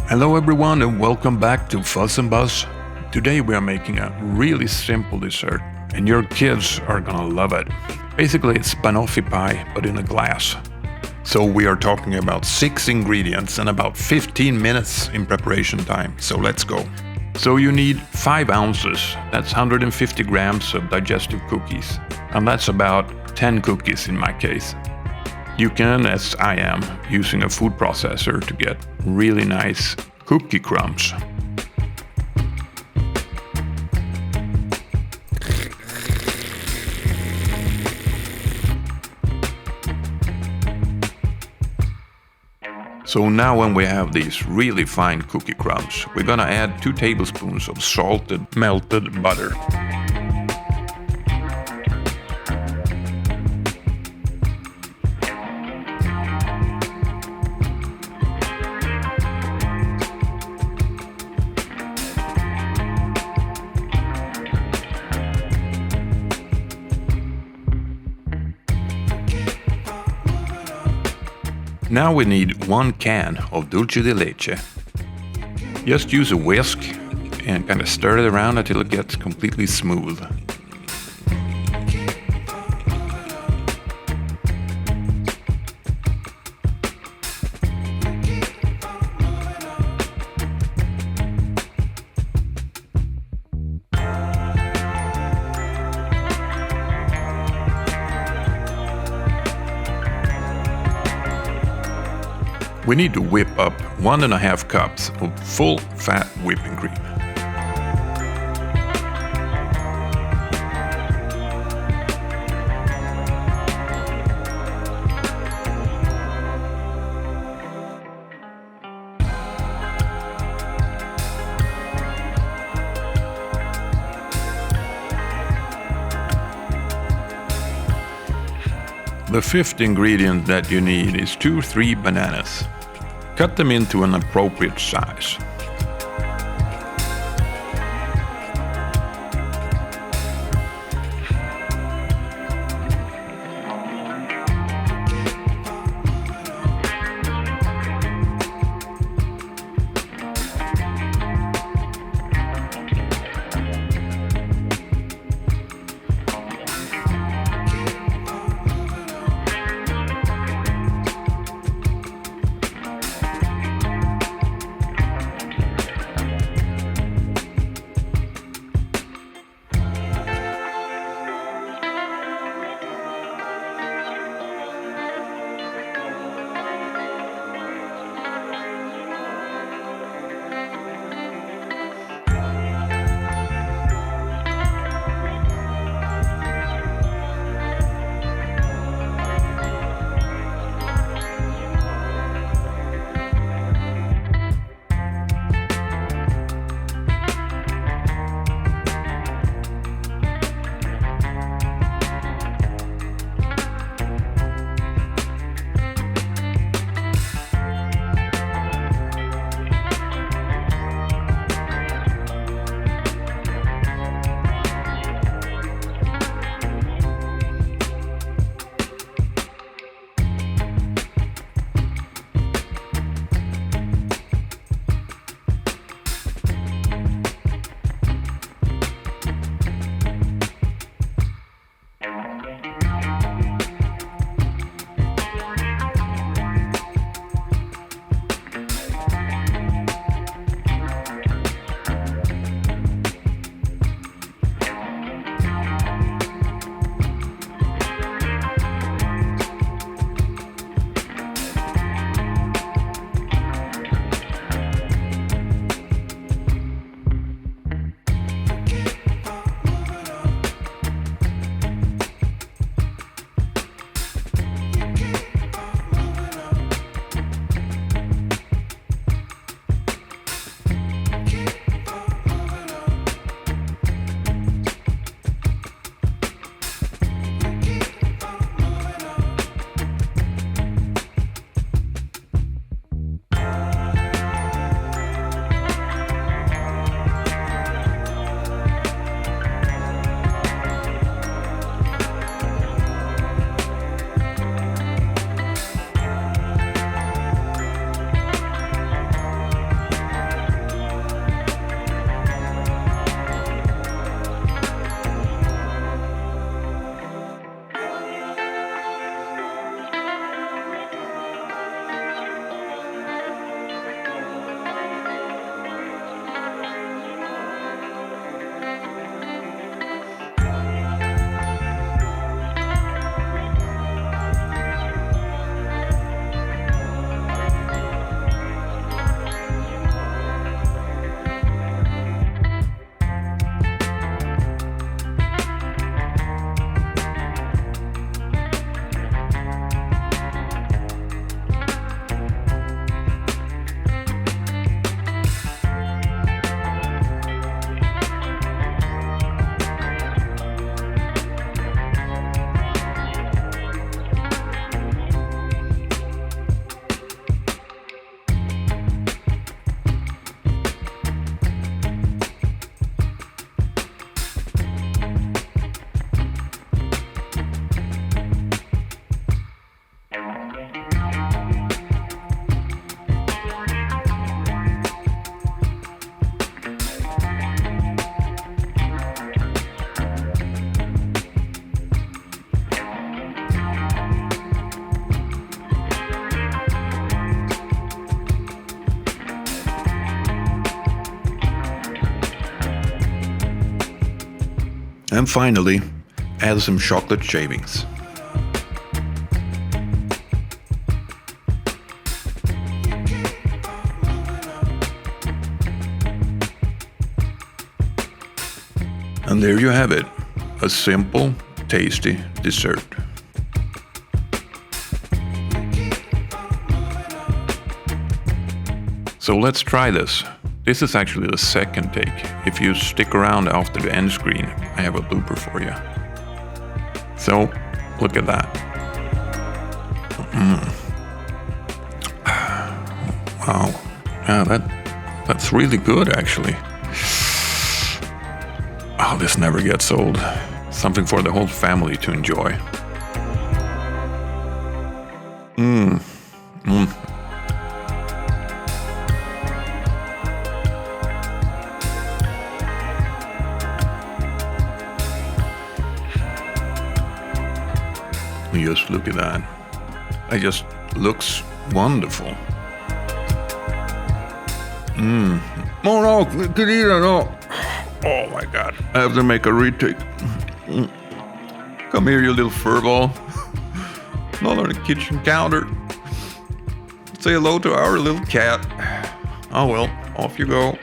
Hello everyone and welcome back to Fuzz and Buzz. Today we are making a really simple dessert and your kids are gonna love it. Basically it's Banoffee pie but in a glass. So we are talking about 6 ingredients and about 15 minutes in preparation time, so let's go. So you need 5 ounces, that's 150 grams of digestive cookies, and that's about 10 cookies in my case. You can, as I am, using a food processor to get really nice cookie crumbs. So now when we have these really fine cookie crumbs, we're gonna add 2 tablespoons of salted melted butter. Now we need 1 can of dulce de leche. Just use a whisk and kind of stir it around until it gets completely smooth. We need to whip up 1.5 cups of full fat whipping cream. The 5th ingredient that you need is 2-3 bananas. Cut them into an appropriate size. And finally, add some chocolate shavings. And there you have it, a simple, tasty dessert. So let's try this. This is actually the second take. If you stick around after the end screen, I have a blooper for you. So, look at that. Wow. Yeah, that's really good actually. Oh, this never gets old. Something for the whole family to enjoy. Just look at that. It just looks wonderful. Oh no, querida, no. Oh my God, I have to make a retake. Come here, you little furball. Not on the kitchen counter. Say hello to our little cat. Oh well, off you go.